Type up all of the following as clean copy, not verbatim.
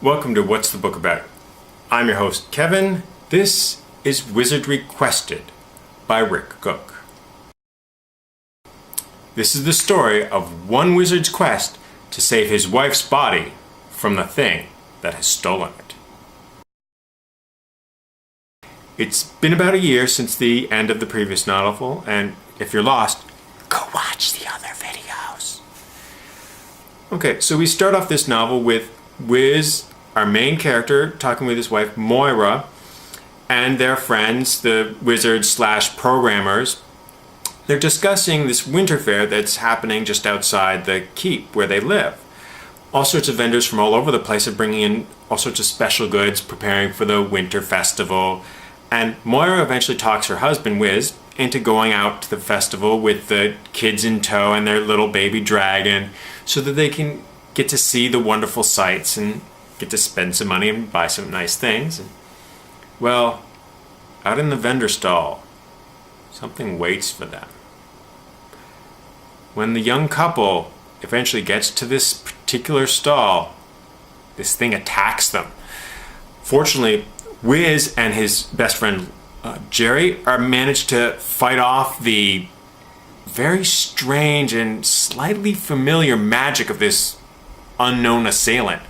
Welcome to What's the Book About? I'm your host, Kevin. This is Wizardry Quested by Rick Cook. This is the story of one wizard's quest to save his wife's body from the thing that has stolen it. It's been about a year since the end of the previous novel, and if you're lost, go watch the other videos. Okay, so we start off this novel with Wiz, our main character, talking with his wife Moira and their friends, the wizards slash programmers. They're discussing this winter fair that's happening just outside the keep where they live. All sorts of vendors from all over the place are bringing in all sorts of special goods, preparing for the winter festival. And Moira eventually talks her husband, Wiz, into going out to the festival with the kids in tow and their little baby dragon so that they can get to see the wonderful sights and get to spend some money and buy some nice things. And, well, out in the vendor stall, something waits for them. When the young couple eventually gets to this particular stall, this thing attacks them. Fortunately, Wiz and his best friend Jerry are managed to fight off the very strange and slightly familiar magic of this unknown assailant.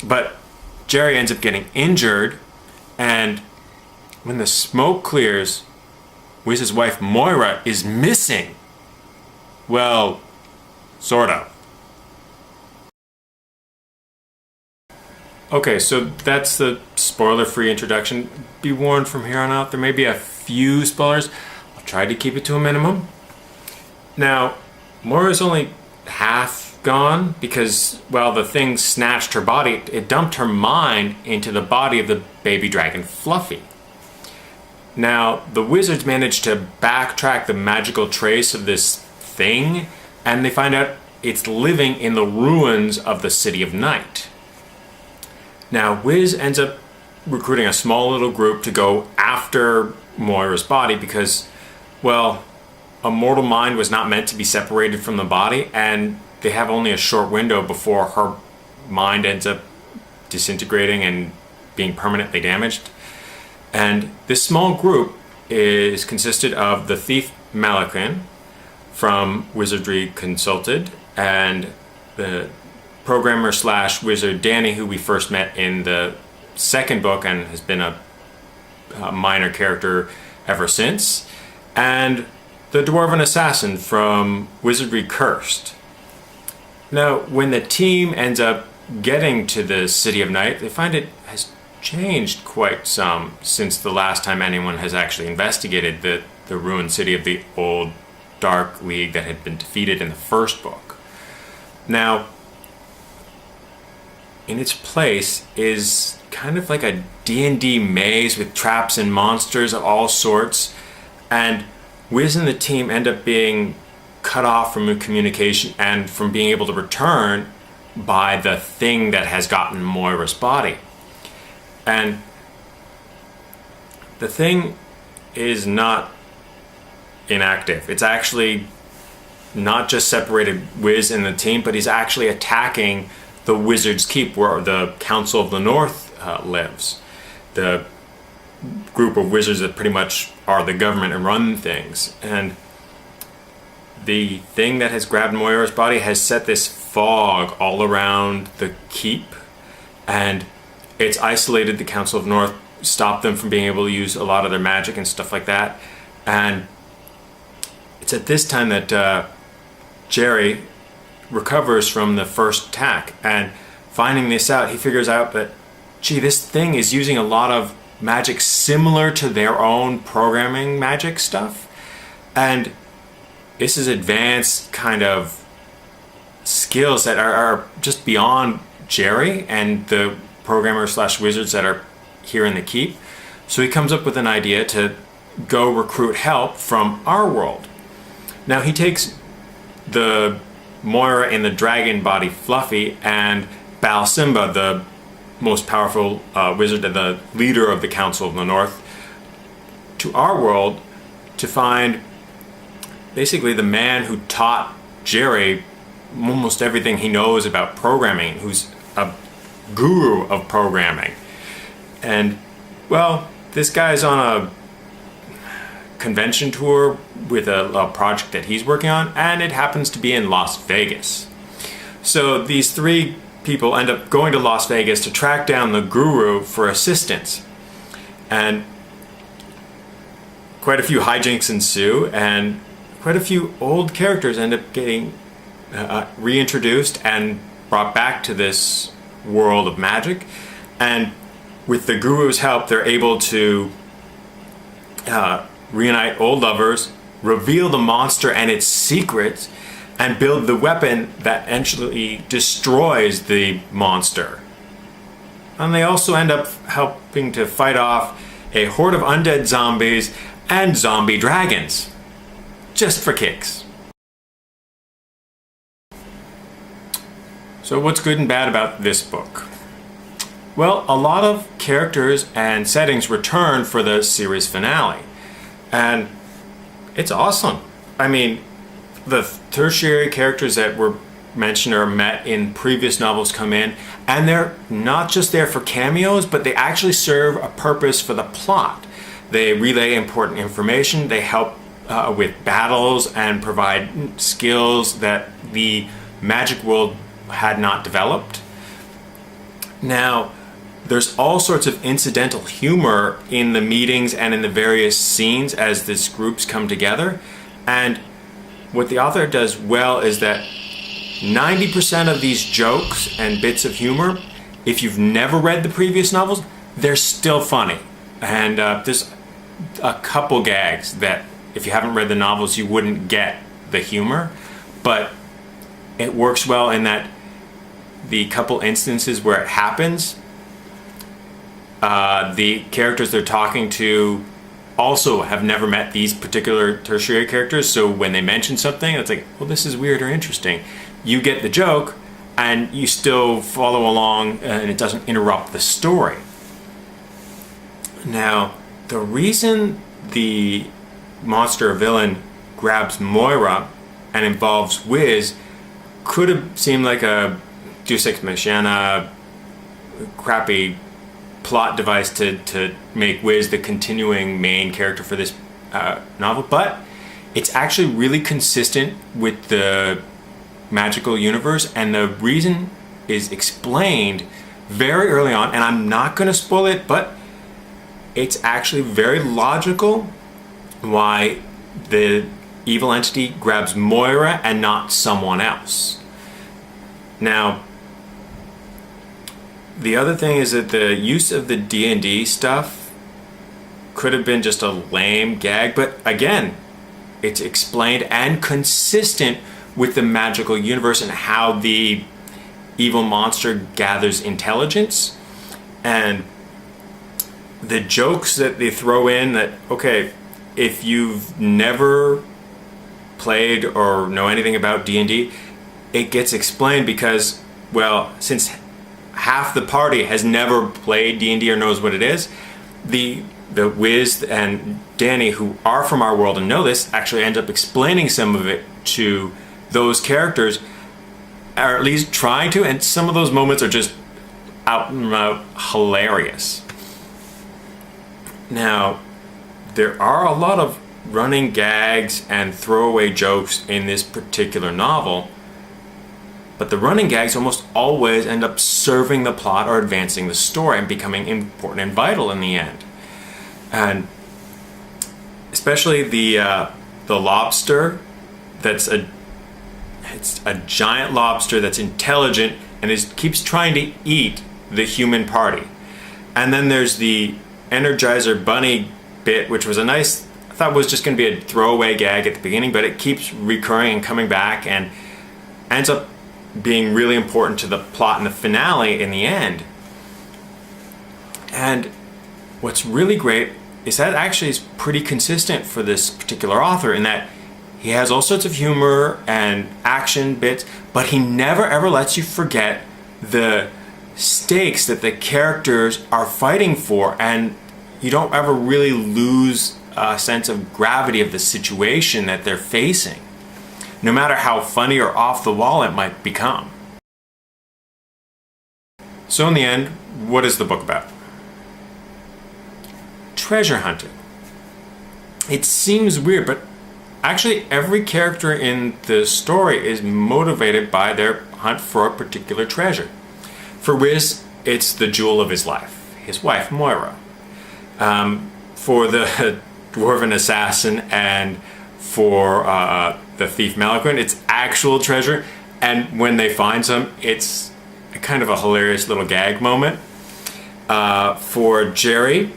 But Jerry ends up getting injured, and when the smoke clears, Wiz's wife Moira is missing. Well, sort of. Okay, so that's the spoiler-free introduction. Be warned from here on out, there may be a few spoilers. I'll try to keep it to a minimum. Now, Moira's only half gone because, well, the thing snatched her body. It dumped her mind into the body of the baby dragon Fluffy. Now, the wizards managed to backtrack the magical trace of this thing, and they find out it's living in the ruins of the City of Night. Now, Wiz ends up recruiting a small little group to go after Moira's body because, well, a mortal mind was not meant to be separated from the body, and they have only a short window before her mind ends up disintegrating and being permanently damaged. And this small group is consisted of the thief Malakin from Wizardry Quested and the programmer slash wizard Danny, who we first met in the second book and has been a minor character ever since, and the dwarven assassin from Wizardry Cursed. Now, when the team ends up getting to the City of Night, they find it has changed quite some since the last time anyone has actually investigated the ruined city of the old Dark League that had been defeated in the first book. Now, in its place is kind of like a D&D maze with traps and monsters of all sorts, and Wiz and the team end up being cut off from communication and from being able to return by the thing that has gotten Moira's body. And the thing is not inactive. It's actually not just separated Wiz and the team, but he's actually attacking the Wizard's Keep, where the Council of the North lives. The group of wizards that pretty much are the government and run things. And the thing that has grabbed Moira's body has set this fog all around the keep, and it's isolated the Council of North, stopped them from being able to use a lot of their magic and stuff like that. And it's at this time that Jerry recovers from the first attack, and finding this out, he figures out that, gee, this thing is using a lot of magic similar to their own programming magic stuff, and this is advanced kind of skills that are just beyond Jerry and the programmer slash wizards that are here in the keep. So he comes up with an idea to go recruit help from our world. Now he takes the Moira in the dragon body Fluffy and Balsimba, the most powerful wizard and the leader of the Council of the North, to our world to find basically the man who taught Jerry almost everything he knows about programming, who's a guru of programming. And, well, this guy's on a convention tour with a project that he's working on, and it happens to be in Las Vegas. So these three people end up going to Las Vegas to track down the guru for assistance. And quite a few hijinks ensue, and quite a few old characters end up getting reintroduced and brought back to this world of magic. And with the guru's help, they're able to reunite old lovers, reveal the monster and its secrets, and build the weapon that eventually destroys the monster. And they also end up helping to fight off a horde of undead zombies and zombie dragons. Just for kicks. So what's good and bad about this book? Well, a lot of characters and settings return for the series finale. And it's awesome. I mean, the tertiary characters that were mentioned or met in previous novels come in, and they're not just there for cameos, but they actually serve a purpose for the plot. They relay important information, they help with battles, and provide skills that the magic world had not developed. Now, there's all sorts of incidental humor in the meetings and in the various scenes as these groups come together. And what the author does well is that 90% of these jokes and bits of humor, if you've never read the previous novels, they're still funny. And there's a couple gags that if you haven't read the novels, you wouldn't get the humor. But it works well in that the couple instances where it happens, the characters they're talking to also have never met these particular tertiary characters, so when they mention something, it's like, well, this is weird or interesting. You get the joke, and you still follow along, and it doesn't interrupt the story. Now, the reason the monster or villain grabs Moira and involves Wiz could have seemed like a Deus Ex Machina crappy plot device to make Wiz the continuing main character for this novel, but it's actually really consistent with the magical universe, and the reason is explained very early on, and I'm not going to spoil it, but it's actually very logical why the evil entity grabs Moira and not someone else. Now, the other thing is that the use of the D&D stuff could have been just a lame gag, but again, it's explained and consistent with the magical universe and how the evil monster gathers intelligence. And the jokes that they throw in that, okay, if you've never played or know anything about D&D, it gets explained because, well, since half the party has never played D&D or knows what it is, the Wiz and Danny, who are from our world and know this, actually end up explaining some of it to those characters, or at least trying to, and some of those moments are just out and out hilarious. Now, there are a lot of running gags and throwaway jokes in this particular novel, but the running gags almost always end up serving the plot or advancing the story and becoming important and vital in the end. And especially the lobster, it's a giant lobster that's intelligent and keeps trying to eat the human party. And then there's the Energizer Bunny bit, which was I thought was just going to be a throwaway gag at the beginning, but it keeps recurring and coming back and ends up being really important to the plot and the finale in the end. And what's really great is that actually is pretty consistent for this particular author in that he has all sorts of humor and action bits, but he never ever lets you forget the stakes that the characters are fighting for, and you don't ever really lose a sense of gravity of the situation that they're facing, no matter how funny or off the wall it might become. So in the end, what is the book about? Treasure hunting. It seems weird, but actually every character in the story is motivated by their hunt for a particular treasure. For Wiz, it's the jewel of his life, his wife Moira. For the dwarven assassin and for the thief Malakun, it's actual treasure, and when they find some, it's kind of a hilarious little gag moment. For Jerry,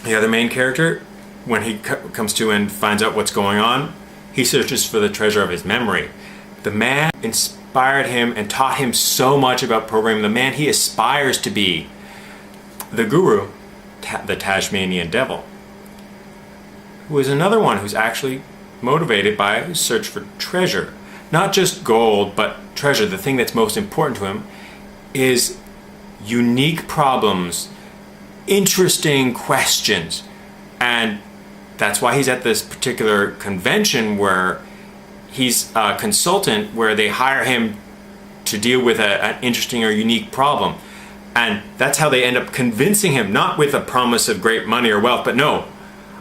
the other main character, when he comes to and finds out what's going on, he searches for the treasure of his memory. The man inspired him and taught him so much about programming. The man he aspires to be. The guru, the Tasmanian devil, who is another one who's actually motivated by a search for treasure. Not just gold, but treasure. The thing that's most important to him is unique problems, interesting questions. And that's why he's at this particular convention where he's a consultant, where they hire him to deal with an interesting or unique problem. And that's how they end up convincing him, not with a promise of great money or wealth, but no,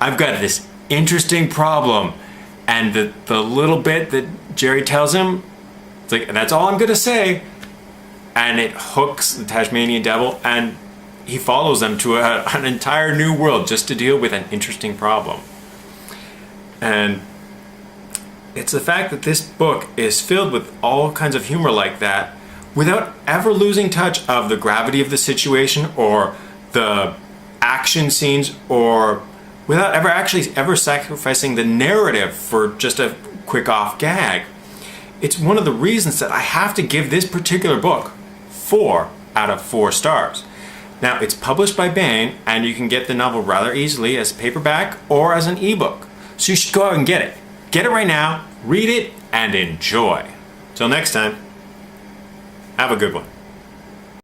I've got this interesting problem. And the little bit that Jerry tells him, it's like, that's all I'm gonna say. And it hooks the Tasmanian devil, and he follows them to an entire new world just to deal with an interesting problem. And it's the fact that this book is filled with all kinds of humor like that without ever losing touch of the gravity of the situation or the action scenes, or without ever sacrificing the narrative for just a quick off gag. It's one of the reasons that I have to give this particular book 4 out of 4 stars. Now, it's published by Baen, and you can get the novel rather easily as a paperback or as an ebook. So you should go out and get it. Get it right now, read it, and enjoy. Till next time, have a good one.